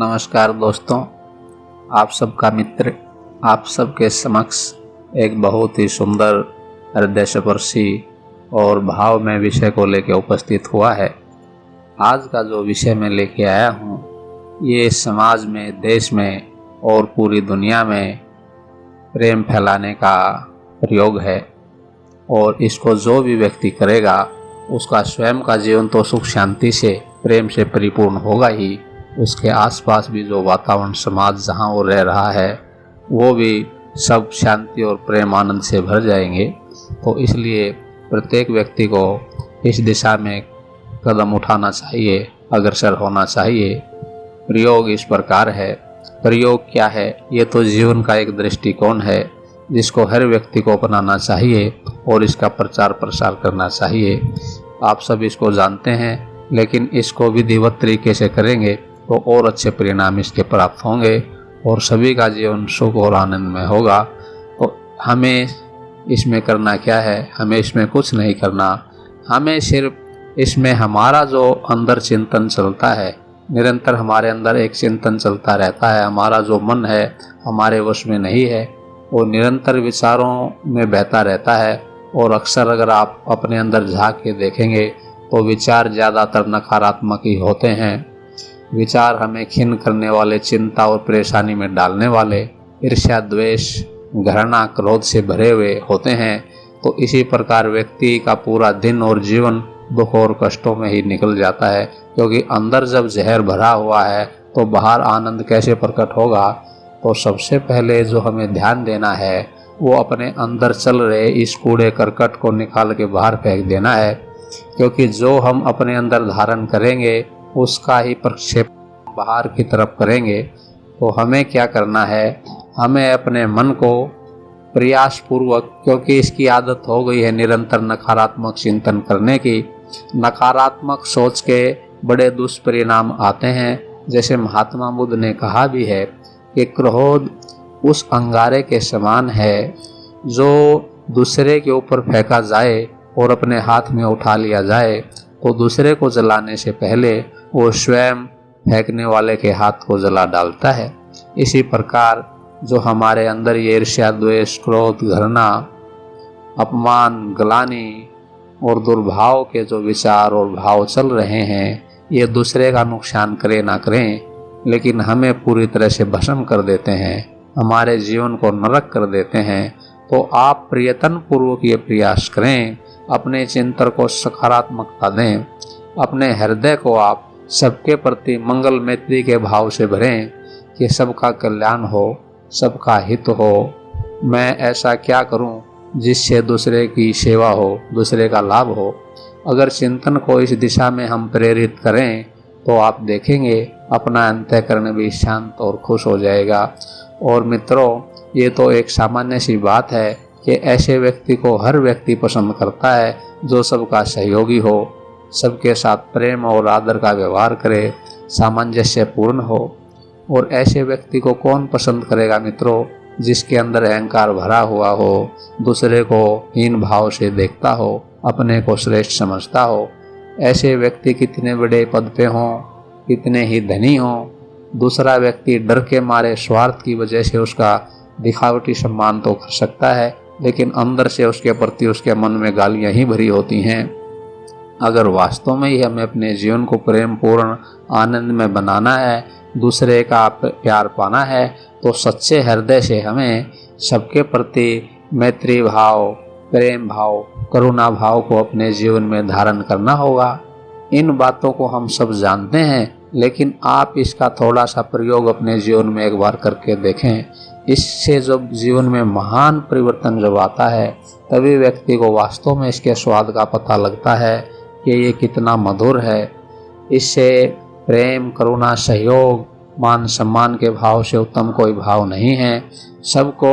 नमस्कार दोस्तों, आप सबका मित्र आप सबके समक्ष एक बहुत ही सुंदर हृदयस्पर्शी और भावमय विषय को लेकर उपस्थित हुआ है। आज का जो विषय मैं लेके आया हूँ, ये समाज में, देश में और पूरी दुनिया में प्रेम फैलाने का प्रयोग है और इसको जो भी व्यक्ति करेगा उसका स्वयं का जीवन तो सुख शांति से, प्रेम से परिपूर्ण होगा ही। उसके आसपास भी जो वातावरण, समाज जहाँ वो रह रहा है, वो भी सब शांति और प्रेम आनंद से भर जाएंगे। तो इसलिए प्रत्येक व्यक्ति को इस दिशा में कदम उठाना चाहिए, अग्रसर होना चाहिए। प्रयोग इस प्रकार है। प्रयोग क्या है? ये तो जीवन का एक दृष्टिकोण है जिसको हर व्यक्ति को अपनाना चाहिए और इसका प्रचार प्रसार करना चाहिए। आप सब इसको जानते हैं, लेकिन इसको विधिवत तरीके से करेंगे तो और अच्छे परिणाम इसके प्राप्त होंगे और सभी का जीवन सुख और आनंद में होगा। तो हमें इसमें करना क्या है? हमें इसमें कुछ नहीं करना। हमें सिर्फ इसमें हमारा जो अंदर चिंतन चलता है, निरंतर हमारे अंदर एक चिंतन चलता रहता है। हमारा जो मन है हमारे वश में नहीं है, वो निरंतर विचारों में बहता रहता है। और अक्सर अगर आप अपने अंदर झांक के देखेंगे तो विचार ज़्यादातर नकारात्मक ही होते हैं। विचार हमें खिन्न करने वाले, चिंता और परेशानी में डालने वाले, ईर्ष्या, द्वेष, घृणा, क्रोध से भरे हुए होते हैं। तो इसी प्रकार व्यक्ति का पूरा दिन और जीवन दुख और कष्टों में ही निकल जाता है, क्योंकि अंदर जब जहर भरा हुआ है तो बाहर आनंद कैसे प्रकट होगा। तो सबसे पहले जो हमें ध्यान देना है वो अपने अंदर चल रहे इस कूड़े करकट को निकाल के बाहर फेंक देना है, क्योंकि जो हम अपने अंदर धारण करेंगे उसका ही प्रक्षेप बाहर की तरफ करेंगे। तो हमें क्या करना है? हमें अपने मन को प्रयासपूर्वक, क्योंकि इसकी आदत हो गई है निरंतर नकारात्मक चिंतन करने की, नकारात्मक सोच के बड़े दुष्परिणाम आते हैं। जैसे महात्मा बुद्ध ने कहा भी है कि क्रोध उस अंगारे के समान है जो दूसरे के ऊपर फेंका जाए और अपने हाथ में उठा लिया जाए तो दूसरे को जलाने से पहले वो स्वयं फेंकने वाले के हाथ को जला डालता है। इसी प्रकार जो हमारे अंदर ये ईर्ष्या, द्वेष, क्रोध, घृणा, अपमान, ग्लानि और दुर्भाव के जो विचार और भाव चल रहे हैं, ये दूसरे का नुकसान करे ना करें, लेकिन हमें पूरी तरह से भस्म कर देते हैं, हमारे जीवन को नरक कर देते हैं। तो आप प्रयत्न पूर्वक ये प्रयास करें, अपने चिंतन को सकारात्मकता दें, अपने हृदय को आप सबके प्रति मंगल मैत्री के भाव से भरें कि सबका कल्याण हो, सबका हित हो। मैं ऐसा क्या करूं जिससे दूसरे की सेवा हो, दूसरे का लाभ हो। अगर चिंतन को इस दिशा में हम प्रेरित करें तो आप देखेंगे अपना अंतःकरण भी शांत और खुश हो जाएगा। और मित्रों, ये तो एक सामान्य सी बात है कि ऐसे व्यक्ति को हर व्यक्ति पसंद करता है जो सबका सहयोगी हो, सबके साथ प्रेम और आदर का व्यवहार करे, सामंजस्य पूर्ण हो। और ऐसे व्यक्ति को कौन पसंद करेगा मित्रों? जिसके अंदर अहंकार भरा हुआ हो, दूसरे को हीन भाव से देखता हो, अपने को श्रेष्ठ समझता हो। ऐसे व्यक्ति कितने बड़े पद पे हों, कितने ही धनी हों, दूसरा व्यक्ति डर के मारे, स्वार्थ की वजह से उसका दिखावटी सम्मान तो कर सकता है, लेकिन अंदर से उसके प्रति उसके मन में गालियां ही भरी होती हैं। अगर वास्तव में ही हमें अपने जीवन को प्रेम पूर्ण आनंद में बनाना है, दूसरे का प्यार पाना है, तो सच्चे हृदय से हमें सबके प्रति मैत्री भाव, प्रेम भाव, करुणा भाव को अपने जीवन में धारण करना होगा। इन बातों को हम सब जानते हैं, लेकिन आप इसका थोड़ा सा प्रयोग अपने जीवन में एक बार करके देखें। इससे जब जीवन में महान परिवर्तन जब आता है, तभी व्यक्ति को वास्तव में इसके स्वाद का पता लगता है कि ये कितना मधुर है। इससे प्रेम, करुणा, सहयोग, मान सम्मान के भाव से उत्तम कोई भाव नहीं है। सबको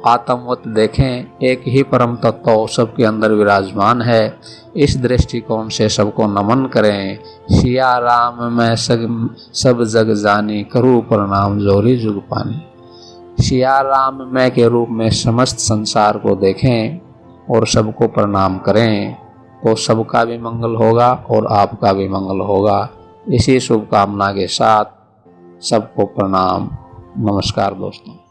आत्मवत देखें, एक ही परम तत्व सबके अंदर विराजमान है। इस दृष्टिकोण से सबको नमन करें। सिया राम मैं सब जग जानी, करूँ प्रणाम जोरी जुग पानी। सिया राम मैं के रूप में समस्त संसार को देखें और सबको प्रणाम करें, तो सबका भी मंगल होगा और आपका भी मंगल होगा। इसी शुभकामना के साथ सबको प्रणाम। नमस्कार दोस्तों।